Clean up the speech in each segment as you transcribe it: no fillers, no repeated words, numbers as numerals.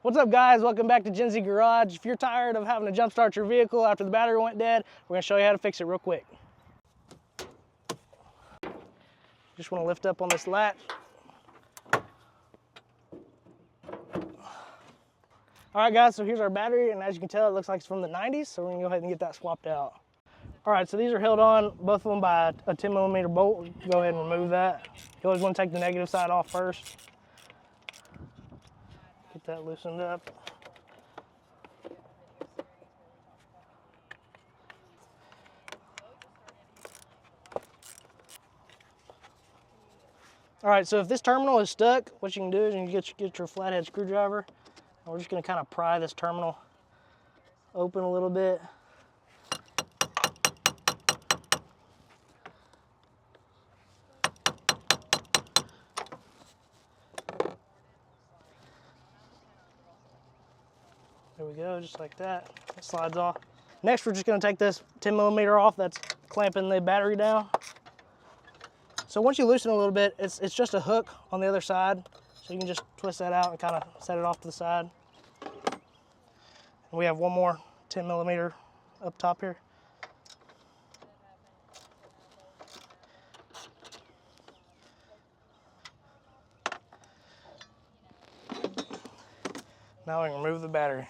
What's up, guys? Welcome back to Gen Z Garage. If you're tired of having to jump start your vehicle after the battery went dead, we're gonna show you how to fix it real quick. Just wanna lift up on this latch. All right, guys, so here's our battery, and as you can tell, it looks like it's from the 90s, so we're gonna go ahead and get that swapped out. All right, so these are held on, both of them by a 10mm bolt. Go ahead and remove that. You always wanna take the negative side off first. Get that loosened up. All right, so if this terminal is stuck, what you can do is you get your flathead screwdriver, and we're just gonna kind of pry this terminal open a little bit. There we go, just like that. It slides off. Next, we're just gonna take this 10mm off that's clamping the battery down. So once you loosen it a little bit, it's just a hook on the other side. So you can just twist that out and kind of set it off to the side. And we have one more 10mm up top here. Now we can remove the battery.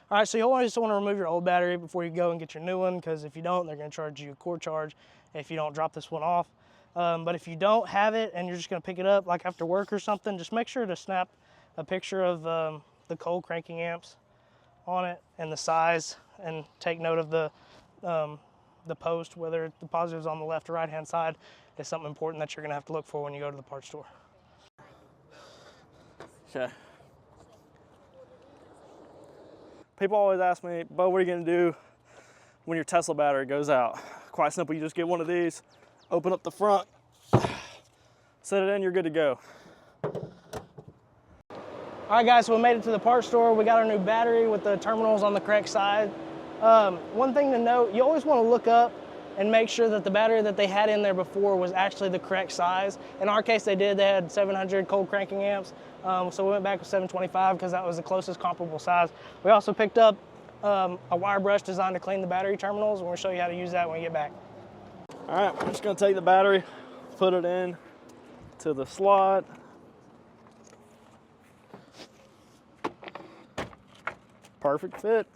All right, so you always want to remove your old battery before you go and get your new one, because if you don't, they're going to charge you a core charge if you don't drop this one off. But if you don't have it and you're just going to pick it up like after work or something, just make sure to snap a picture of the cold cranking amps on it and the size, and take note of the post, whether the positive is on the left or right hand side. Is something important that you're going to have to look for when you go to the parts store. Okay. People always ask me, Bo, what are you gonna do when your Tesla battery goes out? Quite simple, you just get one of these, open up the front, set it in, you're good to go. All right, guys, so we made it to the parts store. We got our new battery with the terminals on the correct side. One thing to note, you always want to look up and make sure that the battery that they had in there before was actually the correct size. In our case, they had 700 cold cranking amps. So we went back with 725 because that was the closest comparable size. We also picked up a wire brush designed to clean the battery terminals, and we'll show you how to use that when we get back. All right, we're just gonna take the battery, put it in to the slot. Perfect fit.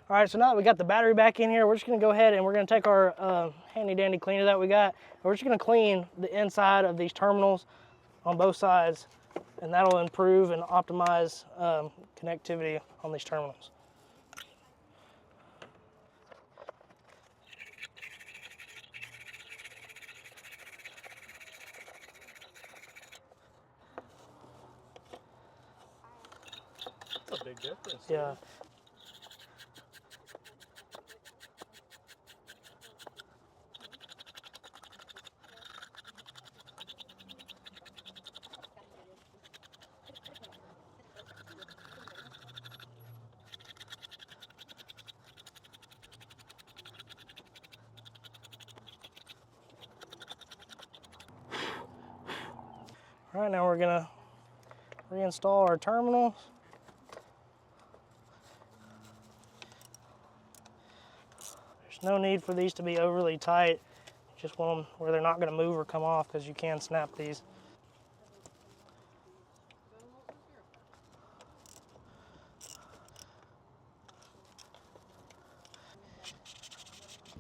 All right, so now that we got the battery back in here, we're just gonna go ahead and we're gonna take our handy dandy cleaner that we got, and we're just gonna clean the inside of these terminals on both sides, and that'll improve and optimize connectivity on these terminals. That's a big difference. Yeah. All right, now we're gonna reinstall our terminals. There's no need for these to be overly tight. You just want them where they're not gonna move or come off, because you can snap these.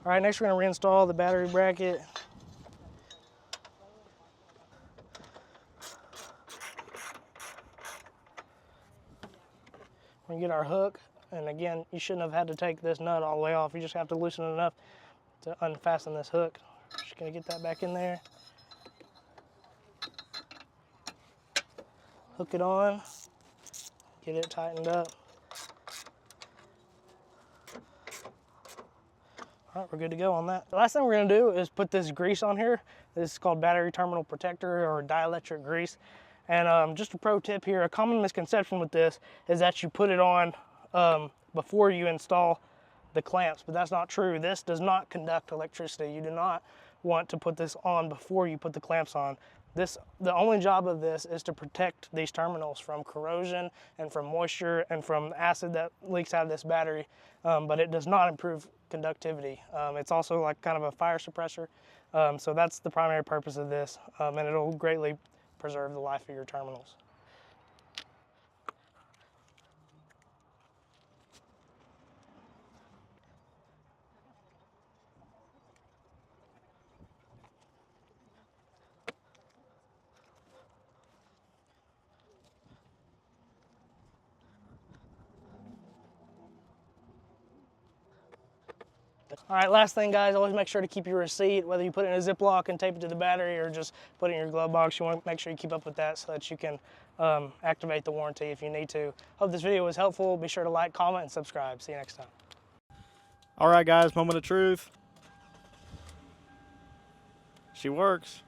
All right, next we're gonna reinstall the battery bracket. We're gonna get our hook, and again, you shouldn't have had to take this nut all the way off. You just have to loosen it enough to unfasten this hook. Just gonna get that back in there. Hook it on, get it tightened up. All right, we're good to go on that. The last thing we're gonna do is put this grease on here. This is called battery terminal protector, or dielectric grease. And just a pro tip here, a common misconception with this is that you put it on before you install the clamps, but that's not true. This does not conduct electricity. You do not want to put this on before you put the clamps on. The only job of this is to protect these terminals from corrosion and from moisture and from acid that leaks out of this battery, but it does not improve conductivity. It's also like kind of a fire suppressor, so that's the primary purpose of this, and it'll greatly preserve the life of your terminals. All right, last thing, guys, always make sure to keep your receipt, whether you put it in a Ziploc and tape it to the battery or just put it in your glove box. You want to make sure you keep up with that so that you can activate the warranty if you need to. Hope this video was helpful. Be sure to like, comment, and subscribe. See you next time. All right, guys, moment of truth. She works.